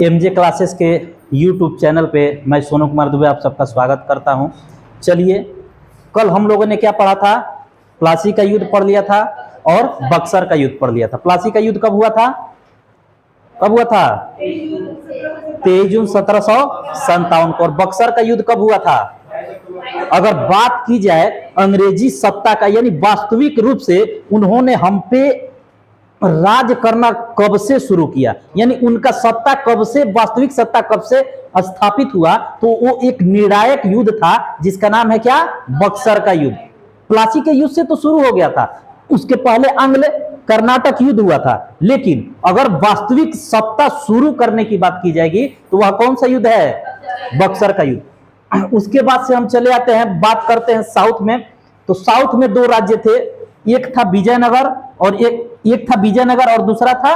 MJ classes के YouTube channel पे मैं सोनू कुमार दुबे आप सबका स्वागत करता हूं। चलिए, कल हम लोगों ने क्या पढ़ा था? प्लासी का युद्ध पढ़ लिया था और बक्सर का युद्ध पढ़ लिया था। प्लासी का युद्ध कब हुआ था? कब हुआ था? 23 जून 1757 को। और बक्सर का युद्ध कब हुआ था? अगर बात की जाए अंग्रेजी सत्ता का, यानी वास्तविक रूप से उन्होंने हम पे राज करना कब से शुरू किया, यानी उनका सत्ता कब से, वास्तविक सत्ता कब से स्थापित हुआ, तो वो एक निर्णायक युद्ध था जिसका नाम है क्या? बक्सर का युद्ध। प्लासी के युद्ध से तो शुरू हो गया था, उसके पहले आंग्ल कर्नाटक युद्ध हुआ था। लेकिन अगर वास्तविक सत्ता शुरू करने की बात की जाएगी तो वह कौन सा युद्ध है? बक्सर का युद्ध। उसके बाद से हम चले आते हैं, बात करते हैं साउथ में। तो साउथ में दो राज्य थे, एक था विजयनगर और एक था विजयनगर और दूसरा था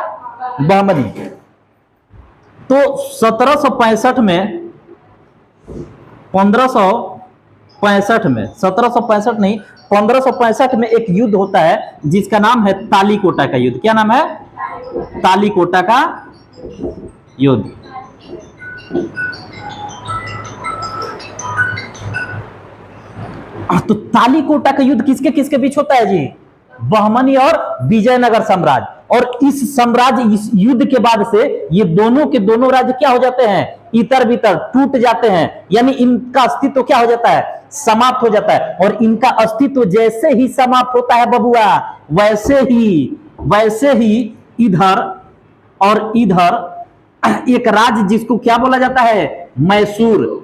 बहमनी। तो 1765 में 1765 नहीं, 1565 में एक युद्ध होता है जिसका नाम है तालीकोटा का युद्ध। क्या नाम है? तालीकोटा का युद्ध। तो तालीकोटा का युद्ध किसके किसके बीच होता है जी? बहमनी और विजयनगर साम्राज्य। और इस साम्राज्य, इस युद्ध के बाद से ये दोनों के दोनों राज्य क्या हो जाते हैं? इतर बितर टूट जाते हैं, यानी इनका अस्तित्व क्या हो जाता है? समाप्त हो जाता है। और इनका अस्तित्व जैसे ही समाप्त होता है बबुआ, वैसे ही इधर और इधर एक राज्य जिसको क्या बोला जाता है? मैसूर,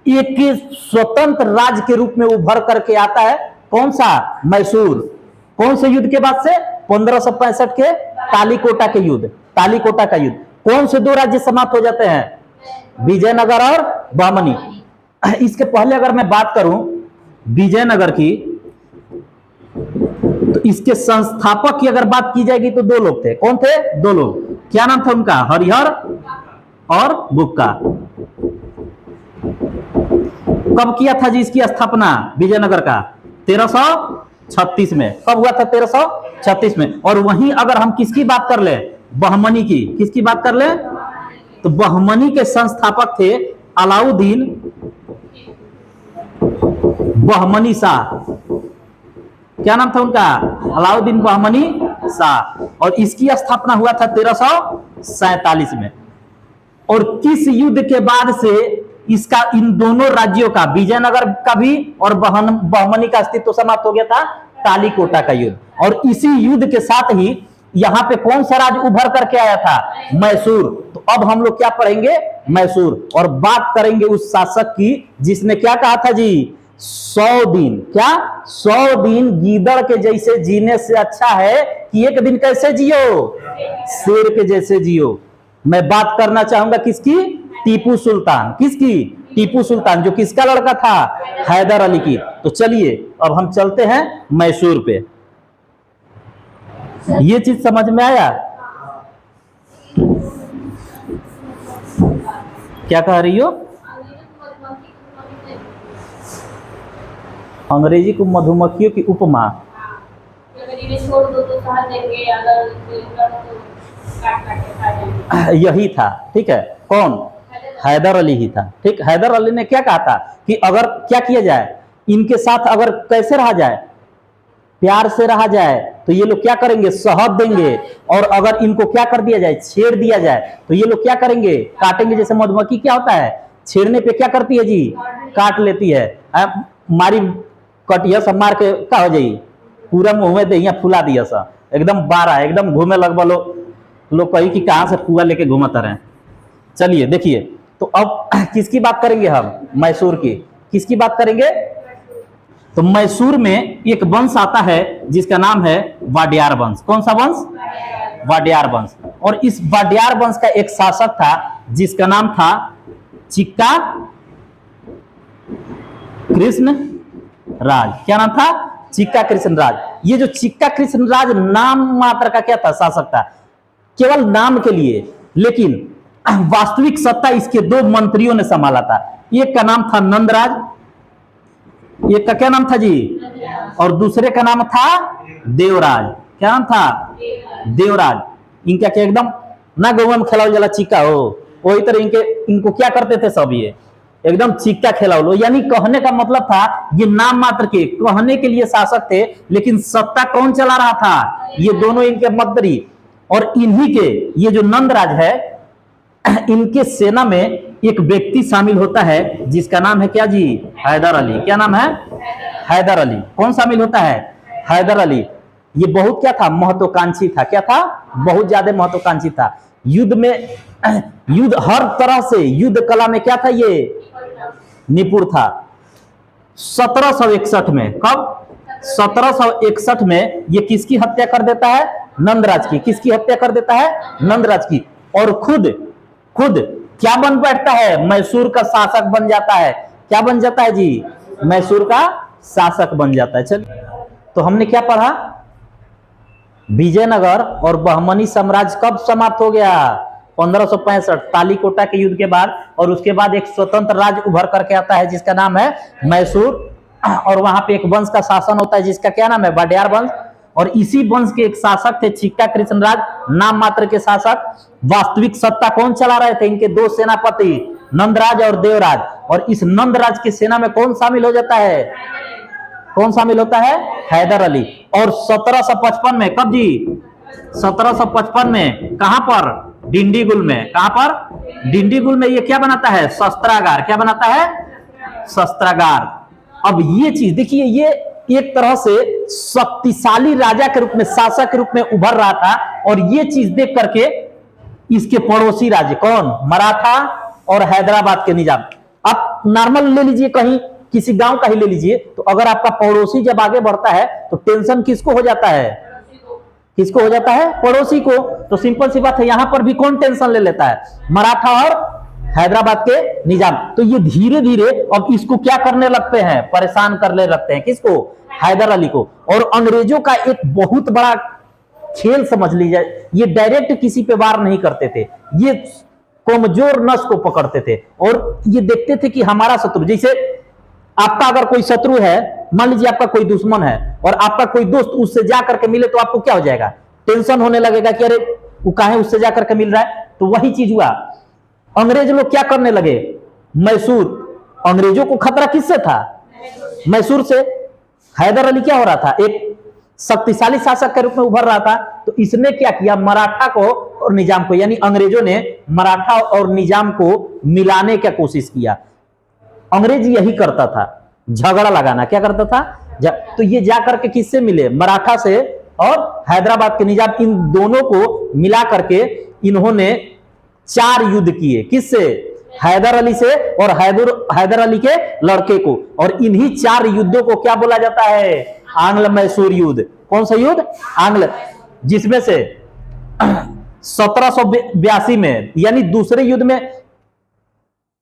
एक स्वतंत्र राज्य के रूप में उभर करके आता है। कौन सा? मैसूर। कौन से युद्ध के बाद से? 1565 के तालीकोटा के युद्ध। तालीकोटा का युद्ध। कौन से दो राज्य समाप्त हो जाते हैं? विजयनगर और बहमनी। इसके पहले अगर मैं बात करूं विजयनगर की, तो इसके संस्थापक की अगर बात की जाएगी तो दो लोग थे। कौन थे? दो लोग। क्या नाम था उनका? हरिहर और बुक्का। कब किया था जी इसकी स्थापना विजयनगर का? 1336 में। कब हुआ था? 1336 में। और वहीं अगर हम किसकी बात कर ले? बहमनी की। किसकी बात कर ले? तो बहमनी के संस्थापक थे अलाउद्दीन बहमनी शाह। क्या नाम था उनका? अलाउद्दीन बहमनी शाह। और इसकी स्थापना हुआ था 1347 में। और किस युद्ध के बाद से इसका, इन दोनों राज्यों का, विजयनगर का भी और बहमनी का अस्तित्व समाप्त हो गया था? तालीकोटा का युद्ध। और इसी युद्ध के साथ ही यहां पे कौन सा राज्य उभर करके आया था? मैसूर। तो अब हम लोग क्या पढ़ेंगे? मैसूर। और बात करेंगे उस शासक की जिसने क्या कहा था जी? 100 दिन। क्या? 100 दिन गीदड़ के जैसे जीने से अच्छा है कि एक दिन कैसे जियो? शेर के जैसे जियो। मैं बात करना चाहूंगा किसकी? टीपू सुल्तान। किसकी? टीपू सुल्तान, जो किसका लड़का था? हैदर अली की। तो चलिए अब हम चलते हैं मैसूर पे। ये चीज समझ में आया? क्या कह रही हो? अंग्रेजी को मधुमक्खियों की उपमा। यही था, ठीक है। कौन? हैदर अली ही था। ठीक, हैदर अली ने क्या कहा था कि अगर क्या किया जाए, इनके साथ अगर कैसे रहा जाए? प्यार से रहा जाए तो ये लोग क्या करेंगे? शहद देंगे। और अगर इनको क्या कर दिया जाए? छेड़ दिया जाए तो ये लोग क्या करेंगे? काटेंगे। जैसे मधुमक्खी क्या होता है? छेड़ने पे क्या करती है जी? काट लेती है। मारी कटिया सब मार के का हो जाई, पूरा मुंह में दहिया फुला दिया सा, एकदम बारह, एकदम घूमे लगभग लोग कही कि कहां से पुआ लेके घूमता रहे। चलिए देखिए, तो अब किसकी बात करेंगे हम? मैसूर की। किसकी बात करेंगे? तो मैसूर में एक वंश आता है जिसका नाम है वाडियार वंश। कौन सा वंश? वाडियार वंश। और इस वाडियार वंश का एक शासक था जिसका नाम था चिक्का कृष्ण राज। क्या नाम था? चिक्का कृष्ण राज। ये जो चिक्का कृष्ण राज नाम मात्र का क्या था? शासक था, केवल नाम के लिए। लेकिन वास्तविक सत्ता इसके दो मंत्रियों ने संभाला था। एक का नाम था नंदराज, एक का क्या नाम था जी? और दूसरे का नाम था देवराज। क्या नाम था? देवराज। इनका क्या एकदम ना गौवा में खेला जला चिक्का हो, वही तरह इनको क्या करते थे सब, ये एकदम चीखता खेला लो। यानी कहने का मतलब था ये नाम मात्र के कहने के लिए शासक थे, लेकिन सत्ता कौन चला रहा था, ये दोनों इनके मंत्री। और इन्हीं के ये जो नंदराज है, इनके सेना में एक व्यक्ति शामिल होता है जिसका नाम है क्या जी, हैदर अली। क्या नाम है, हैदर अली। कौन शामिल होता है, हैदर अली। ये बहुत क्या था, महत्वाकांक्षी था। क्या था, बहुत ज्यादा महत्वाकांक्षी था। युद्ध में, युद्ध हर तरह से युद्ध कला में क्या था, ये निपुण था। 1761 में, कब, 1761 में ये किसकी हत्या कर देता है, नंदराज की। किसकी हत्या कर देता है, नंदराज की। और खुद क्या बन बैठता है, मैसूर का शासक बन जाता है। क्या बन जाता है जी, मैसूर का शासक बन जाता है। चलिए, तो हमने क्या पढ़ा, विजयनगर और बहमनी साम्राज्य कब समाप्त हो गया, 1565 तालीकोटा के युद्ध के बाद। और उसके बाद एक स्वतंत्र राज्य उभर करके आता है जिसका नाम है मैसूर। और वहां पे एक वंश का शासन होता है जिसका क्या नाम है, वाडियार वंश। और इसी वंश के एक शासक थे छिक्का कृष्णराज, नाम मात्र के शासक। वास्तविक सत्ता कौन चला रहे थे, इनके दो सेनापति नंदराज और देवराज। और इस नंदराज की सेना में कौन शामिल हो जाता है, कौन शामिल होता है, हैदर अली। और 1755 में, कब जी, 1755 में कहां पर, डिंडीगुल में। कहां पर, डिंडीगुल में। ये क्या बनाता है, शस्त्रागार। क्या बनाता है, शस्त्रागार। अब ये चीज देखिए, ये एक तरह से शक्तिशाली राजा के रूप में, शासक के रूप में उभर रहा था। और ये चीज देख करके इसके पड़ोसी राज्य कौन, मराठा और हैदराबाद के निजाम। आप नॉर्मल ले लीजिए, कहीं किसी गांव का ही ले लीजिए, तो अगर आपका पड़ोसी जब आगे बढ़ता है तो टेंशन किसको हो जाता है, किसको हो जाता है, पड़ोसी को। तो सिंपल सी बात है, यहां पर भी कौन टेंशन ले लेता है, मराठा और हैदराबाद के निजाम। तो ये धीरे धीरे अब इसको क्या करने लगते हैं, परेशान करने लगते हैं, किसको, हैदर अली को। और अंग्रेजों का एक बहुत बड़ा खेल समझ लीजिए, ये डायरेक्ट किसी पे वार नहीं करते थे, ये कमजोर नस को पकड़ते थे। और ये देखते थे कि हमारा शत्रु, जैसे आपका अगर कोई शत्रु है, मान लीजिए आपका कोई दुश्मन है और आपका कोई दोस्त उससे जाकर के मिले, तो आपको क्या हो जाएगा, टेंशन होने लगेगा कि अरे वो काहे उससे जाकर के मिल रहा है। तो वही चीज हुआ, अंग्रेज लोग क्या करने लगे, मैसूर, अंग्रेजों को खतरा किससे था, मैसूर से। हैदर अली क्या हो रहा था, एक शक्तिशाली शासक के रूप में उभर रहा था। तो इसने क्या किया, मराठा को और निजाम को, यानी अंग्रेजों ने मराठा और निजाम को मिलाने की कोशिश किया। अंग्रेज यही करता था, झगड़ा लगाना। क्या करता था, तो ये जाकर के किससे मिले, मराठा से और हैदराबाद के निजाम, इन दोनों को मिला करके इन्होंने 4 युद्ध किए। किससे, हैदर अली से और हैदर अली के लड़के को। और इन्हीं 4 युद्धों को क्या बोला जाता है, आंग्ल मैसूर युद्ध। कौन सा युद्ध, आंग्ल, जिसमें से 1782 में, यानी दूसरे युद्ध में,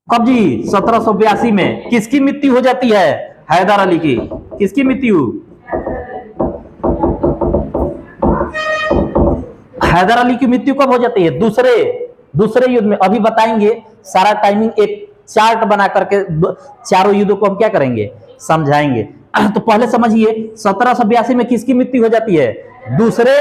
कब जी, 1782 में किसकी मृत्यु हो जाती है, हैदर अली की। किसकी मृत्यु, हैदर अली की मृत्यु कब हो जाती है, दूसरे युद्ध में। अभी बताएंगे, सारा टाइमिंग एक चार्ट बना करके चारों युद्धों को हम क्या करेंगे, समझाएंगे। तो पहले समझिए, 1782 में किसकी मृत्यु हो जाती है, दूसरे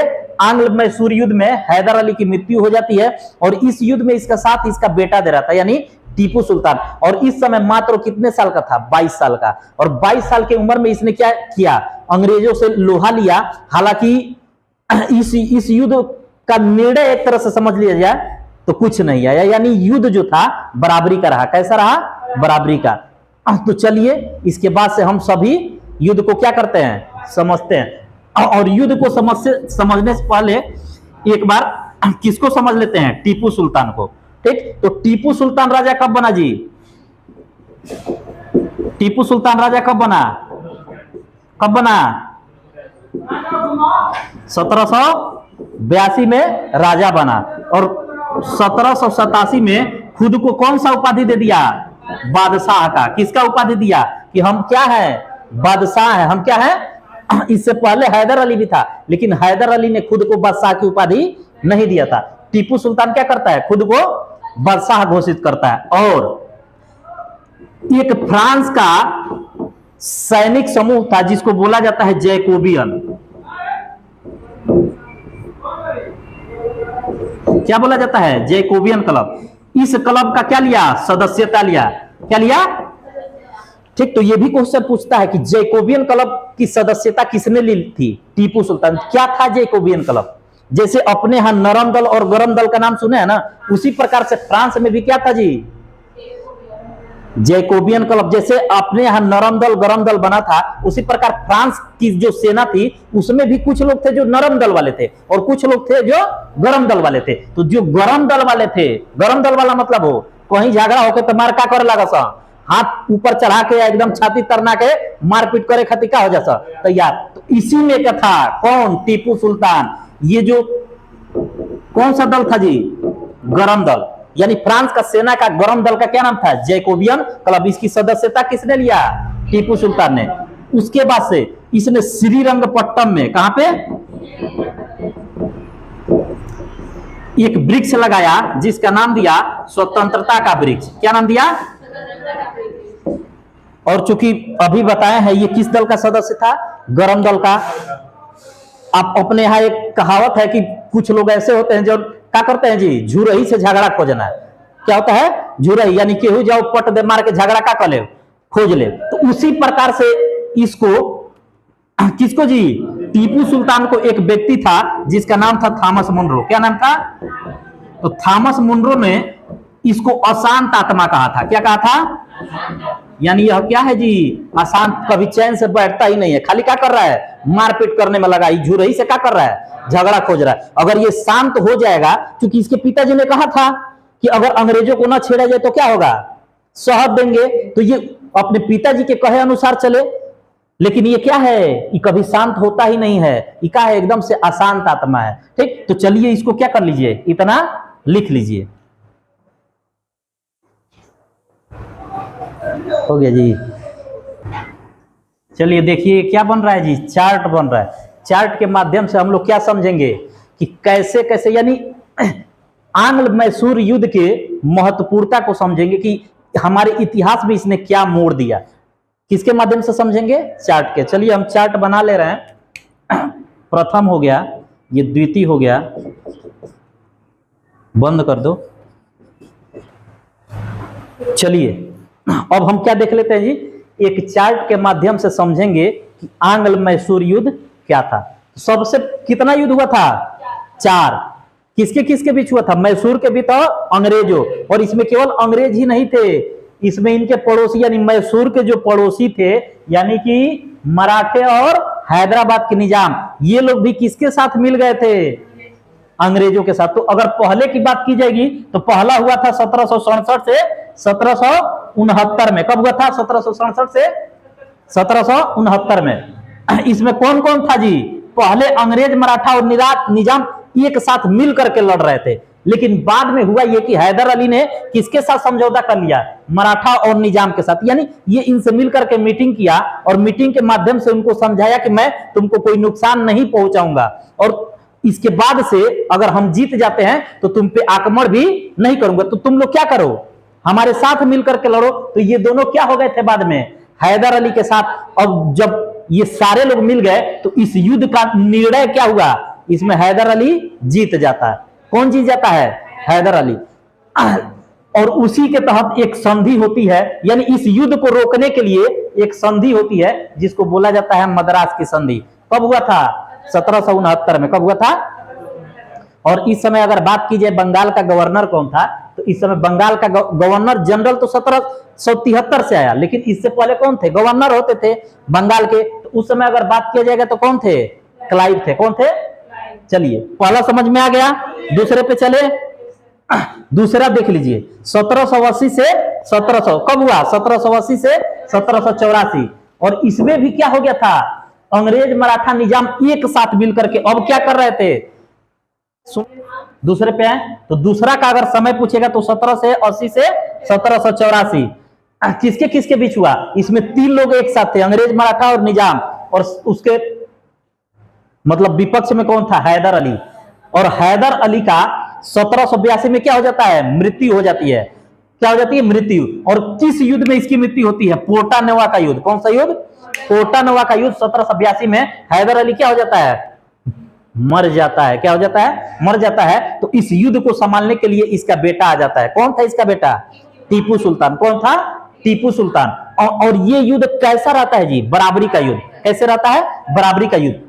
आंग्ल मैसूर युद्ध में हैदर अली की मृत्यु हो जाती है। और इस युद्ध में इसका साथ इसका बेटा दे रहा था, यानी टीपू सुल्तान। और इस समय मात्र कितने साल का था, 22 साल का। और 22 साल की उम्र में इसने क्या किया, अंग्रेजों से लोहा लिया। हालांकि इस युद्ध का निर्णय एक तरह से समझ लिया जाए तो कुछ नहीं आया, यानी युद्ध जो था बराबरी का रहा। कैसा रहा, बराबरी का। तो चलिए, इसके बाद से हम सभी युद्ध को क्या करते हैं, समझते हैं। और युद्ध को समझने से पहले एक बार किसको समझ लेते हैं, टीपू सुल्तान को। ठीक, तो टीपू सुल्तान राजा कब बना जी, टीपू सुल्तान राजा कब बना, 1782 में राजा बना। और 1787 में खुद को कौन सा उपाधि दे दिया, बादशाह का। किसका उपाधि दिया, कि हम क्या है, बादशाह है, हम क्या है। इससे पहले हैदर अली भी था, लेकिन हैदर अली ने खुद को बादशाह की उपाधि नहीं दिया था। टीपू सुल्तान क्या करता है, खुद को बादशाह घोषित करता है। और एक फ्रांस का सैनिक समूह था जिसको बोला जाता है जैकोबियन। क्या बोला जाता है, जैकोबियन क्लब। इस क्लब का क्या लिया, सदस्यता लिया। क्या लिया, ठीक। तो ये भी क्वेश्चन पूछता है कि जैकोबियन क्लब की सदस्यता किसने ली थी, टीपू सुल्तान। क्या था जैकोबियन क्लब, जैसे अपने यहां नरम दल और गरम दल का नाम सुने हैं ना, उसी प्रकार से फ्रांस में भी क्या था जी, जैकोबियन क्लब। जैसे अपने यहां नरम दल गरम दल बना था, उसी प्रकार फ्रांस की जो सेना थी उसमें भी कुछ लोग थे जो नरम दल वाले थे और कुछ लोग थे जो गरम दल वाले थे। तो जो गरम दल वाले थे, गरम दल वाला मतलब हो कहीं झगड़ा होकर तो मार का करे लगा सा, हाथ ऊपर चढ़ा के एकदम छाती तरना के मारपीट करे खातिर का हो जाता तैयार। तो इसी में क्या था, कौन, टीपू सुल्तान। ये जो कौन सा दल था जी, गरम दल, यानी फ्रांस का सेना का गरम दल का क्या नाम था, जैकोबियन क्लब। इसकी सदस्यता किसने लिया, टीपू सुल्तान ने। उसके बाद से इसने श्रीरंगपट्टनम में, कहां पे, एक वृक्ष लगाया जिसका नाम दिया स्वतंत्रता का वृक्ष। क्या नाम दिया, और चूंकि अभी बताया है ये किस दल का सदस्य था, गरम दल का। आप अपने यहां एक कहावत है कि कुछ लोग ऐसे होते हैं जो क्या करते हैं जी, झुरही से झगड़ा खोजना है। क्या होता है, झुरही, यानी केहू जाओ पट दे मार के झगड़ा का कर ले, खोज ले। तो उसी प्रकार से इसको, किसको जी, टीपू सुल्तान को एक व्यक्ति था जिसका नाम था थॉमस मुनरो। क्या नाम था, तो थॉमस मुनरो ने इसको अशांत आत्मा कहा था। क्या कहा था, यानी यह क्या है जी, अशांत, कभी चैन से बैठता ही नहीं है, खाली क्या कर रहा है, मारपीट करने में लगा, झुरही से क्या कर रहा है, झगड़ा खोज रहा है। अगर ये शांत हो जाएगा, क्योंकि इसके पिताजी ने कहा था कि अगर अंग्रेजों को ना छेड़ा जाए तो क्या होगा, शहद देंगे। तो ये अपने पिताजी के कहे अनुसार चले, लेकिन ये क्या है, ये कभी शांत होता ही नहीं है, ये क्या है, एकदम से अशांत आत्मा है। ठीक, तो चलिए इसको क्या कर लीजिए, इतना लिख लीजिए। हो गया जी। चलिए देखिए क्या बन रहा है जी, चार्ट बन रहा है। चार्ट के माध्यम से हम लोग क्या समझेंगे कि कैसे कैसे, यानी आंग्ल मैसूर युद्ध के महत्वपूर्णता को समझेंगे कि हमारे इतिहास में इसने क्या मोड़ दिया। किसके माध्यम से समझेंगे, चार्ट के। चलिए हम चार्ट बना ले रहे हैं। प्रथम हो गया, ये द्वितीय हो गया, बंद कर दो। चलिए अब हम क्या देख लेते हैं जी, एक चार्ट के माध्यम से समझेंगे कि आंग्ल मैसूर युद्ध क्या था। सबसे कितना युद्ध हुआ था, 4। किसके किसके बीच हुआ था, मैसूर के भी था, अंग्रेजों। और इसमें केवल अंग्रेज ही नहीं थे, इसमें इनके पड़ोसी, यानी मैसूर के जो पड़ोसी थे, यानी कि मराठे और हैदराबाद के निजाम, ये लोग भी किसके साथ मिल गए थे, अंग्रेजों के साथ। तो अगर पहले की बात की जाएगी तो पहला हुआ था 1767 से 1769 में। कब हुआ था, 1767 से 1769 में। इसमें कौन कौन था जी, पहले अंग्रेज, मराठा और निजाम एक साथ मिल करके लड़ रहे थे। लेकिन बाद में हुआ ये कि हैदर अली ने किसके साथ समझौता कर लिया, मराठा और निजाम के साथ। यानी ये इनसे मिलकर के मीटिंग किया और मीटिंग के माध्यम से उनको समझाया कि मैं तुमको कोई नुकसान नहीं पहुंचाऊंगा, और इसके बाद से अगर हम जीत जाते हैं तो तुम पे आक्रमण भी नहीं करूंगा, तो तुम लोग क्या करो, हमारे साथ मिलकर के लड़ो। तो ये दोनों क्या हो गए थे बाद में, हैदर अली के साथ। अब जब ये सारे लोग मिल गए तो इस युद्ध का निर्णय क्या हुआ, इसमें हैदर अली जीत जाता है। कौन जीत जाता है, हैदर अली। और उसी के तहत एक संधि होती है, यानी इस युद्ध को रोकने के लिए एक संधि होती है जिसको बोला जाता है मद्रास की संधि। कब हुआ था, 1769 में। कब हुआ था। और इस समय अगर बात की जाए बंगाल का गवर्नर कौन था, तो इस समय बंगाल का गवर्नर जनरल तो 1773 से आया, लेकिन इससे पहले कौन थे, गवर्नर होते थे बंगाल के। तो उस समय अगर बात किया जाएगा तो कौन थे, क्लाइव थे। कौन थे, चलिए पहला समझ में आ गया। दूसरे पे चले, दूसरा देख लीजिए, 1780 से 1700। कब हुआ, 1780 से 1784। और इसमें भी क्या हो गया था, अंग्रेज मराठा निजाम एक साथ मिलकर के अब क्या कर रहे थे, दूसरे पे है। तो दूसरा का अगर समय पूछेगा तो 1780 से 1784। किसके किसके बीच हुआ, इसमें 3 लोग एक साथ थे, अंग्रेज मराठा और निजाम। और उसके मतलब विपक्ष में कौन था, हैदर अली। और हैदर अली का 1782 में क्या हो जाता है, मृत्यु हो जाती है। क्या हो जाती है, मृत्यु। और किस युद्ध में इसकी मृत्यु होती है, पोर्टा-नोवा का युद्ध। कौन सा युद्ध, पोर्टा-नोवा का युद्ध 1782 में हैदर अली क्या हो जाता है, मर जाता है। क्या हो जाता है? मर जाता है। तो इस युद्ध को संभालने के लिए इसका बेटा आ जाता है। कौन था इसका बेटा? टीपू सुल्तान। कौन था? टीपू सुल्तान। और ये युद्ध कैसा रहता है जी? बराबरी का युद्ध। कैसे रहता है? बराबरी का युद्ध।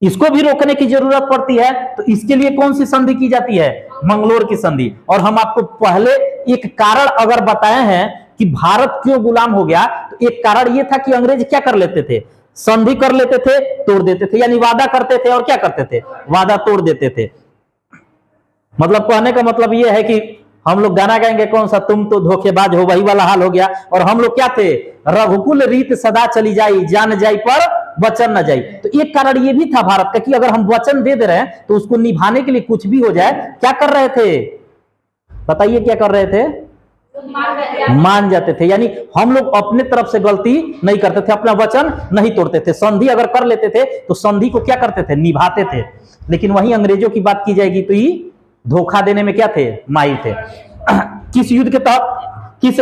इसको भी रोकने की जरूरत पड़ती है, तो इसके लिए कौन सी संधि की जाती है? मंगलोर की संधि। और हम आपको पहले एक कारण अगर बताए हैं कि भारत क्यों गुलाम हो गया, तो एक कारण यह था कि अंग्रेज क्या कर लेते थे? संधि कर लेते थे, तोड़ देते थे। यानी वादा करते थे और क्या करते थे? वादा तोड़ देते थे। मतलब कहने का मतलब यह है कि हम लोग गाना गाएंगे कौन सा, तुम तो धोखेबाज हो, वही वाला हाल हो गया। और हम लोग क्या थे? रघुकुल रीत सदा चली जाई, जान जाई पर वचन न जाई। तो एक कारण ये भी था भारत का कि अगर हम वचन दे रहे हैं तो उसको निभाने के लिए कुछ भी हो जाए, क्या कर रहे थे? बताइए क्या कर रहे थे? मान जाते थे। यानी हम लोग अपने तरफ से गलती नहीं करते थे, अपना वचन नहीं तोड़ते थे। संधि अगर कर लेते थे तो संधि को क्या करते थे? निभाते थे। लेकिन वही अंग्रेजों की बात की जाएगी तो ये धोखा देने में क्या थे? माहिर थे। किस युद्ध के तहत, किस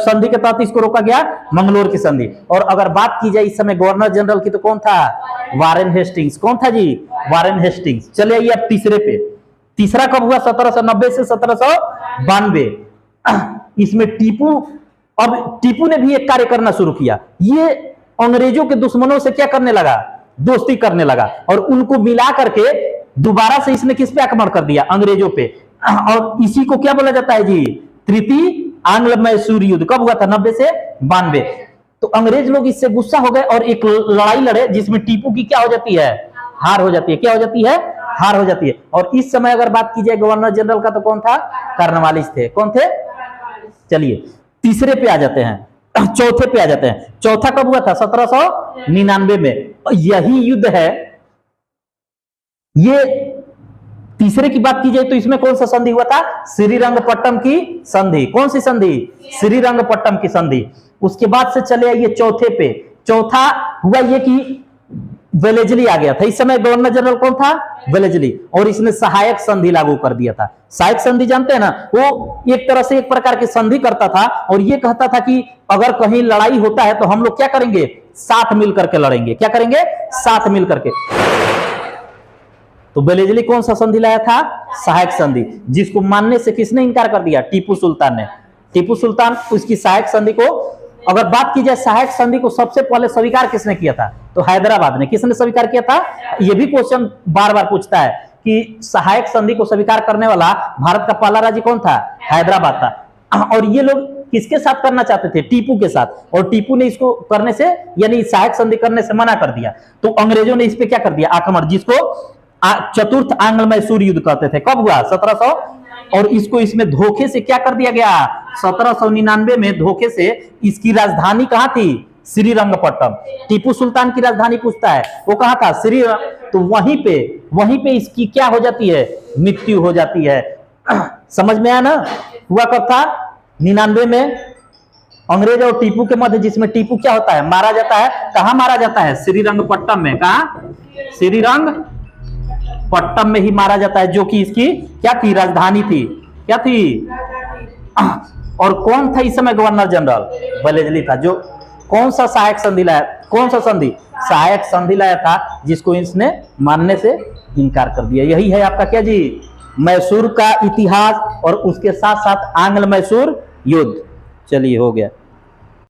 संधि के तहत इसको रोका गया? मंगलोर की संधि। और अगर बात की जाए इस समय गवर्नर जनरल की, तो कौन था? Warren Hastings. कौन था जी? Warren Hastings. चले आइए अब तीसरे पे। तीसरा कब हुआ? 1790 से 1792। इसमें टीपू, अब टीपू ने भी एक कार्य करना शुरू किया। ये अंग्रेजों के दुश्मनों से क्या करने लगा? दोस्ती करने लगा। और उनको मिला करके दोबारा से इसने किस पे आक्रमण कर दिया? अंग्रेजों पे। और इसी को क्या बोला जाता है जी? तृतीय आंग्ल मैसूर युद्ध। कब हुआ था? 90 से 92। तो अंग्रेज लोग इससे गुस्सा हो गए और एक लड़ाई लड़े जिसमें टीपू की क्या हो जाती है? हार हो जाती है। क्या हो जाती है? हार हो जाती है। और इस समय अगर बात की जाए गवर्नर जनरल का, तो कौन था? कार्नवालिस थे। कौन थे? चलिए तीसरे पे आ जाते हैं, चौथे पे आ जाते हैं। चौथा कब हुआ था? 1799 में। यही युद्ध है। ये तीसरे की बात की जाए तो इसमें कौन सा संधि हुआ था? श्रीरंगपट्टम की संधि। कौन सी संधि? श्रीरंगपट्टम की संधि। उसके बाद से चले आइए चौथे पे। चौथा हुआ ये कि वेलेजली आ गया था। इस समय गवर्नर जनरल कौन था? वेलेजली। और इसने सहायक संधि लागू कर दिया था। सहायक संधि जानते हैं ना? वो एक तरह से एक प्रकार की संधि करता था और ये कहता था कि अगर कहीं लड़ाई होता है तो हम लोग क्या करेंगे? साथ मिलकर के लड़ेंगे। क्या करेंगे? साथ मिलकर के। तो वेलेजली कौन सा संधि लाया था? सहायक संधि, जिसको मानने से किसने इनकार कर दिया? टीपू सुल्तान ने। टीपू सुल्तान उसकी सहायक संधि को, अगर बात की जाए सहायक संधि को सबसे पहले स्वीकार किसने किया था? तो हैदराबाद ने। किसने स्वीकार किया था? यह भी क्वेश्चन बार बार पूछता है कि सहायक संधि को स्वीकार करने वाला भारत का पहला राज्य कौन था? हैदराबाद था। और ये लोग किसके साथ करना चाहते थे? टीपू के साथ। और टीपू ने इसको करने से, यानी सहायक संधि करने से मना कर दिया। तो अंग्रेजों ने इस पे क्या कर दिया? आक्रमण, जिसको चतुर्थ आंग्ल मैसूर युद्ध कहते थे। कब हुआ? 1700। और इसको इसमें धोखे से क्या कर दिया गया? 1799 में धोखे से इसकी राजधानी कहां थी? श्रीरंगपट्टम। टीपू सुल्तान की राजधानी पूछता है, वो कहां था? श्री। तो वहीं पे इसकी क्या हो जाती है? मृत्यु हो जाती है। समझ में आया ना? हुआ कब था? 99 में अंग्रेज और टीपू के मध्य, जिसमें टीपू क्या होता है? मारा जाता है। कहां मारा जाता है? श्रीरंगपट्टम में। कहां? श्रीरंगपट्टम में ही मारा जाता है, जो कि इसकी क्या थी? राजधानी थी। क्या थी? और कौन था इस समय गवर्नर जनरल? वेलेजली था। जो कौन सा सहायक संधि लाया? कौन सा संधि? सहायक संधि लाया था, जिसको इसने मानने से इनकार कर दिया। यही है आपका क्या जी? मैसूर का इतिहास और उसके साथ साथ आंग्ल मैसूर युद्ध। चलिए हो गया।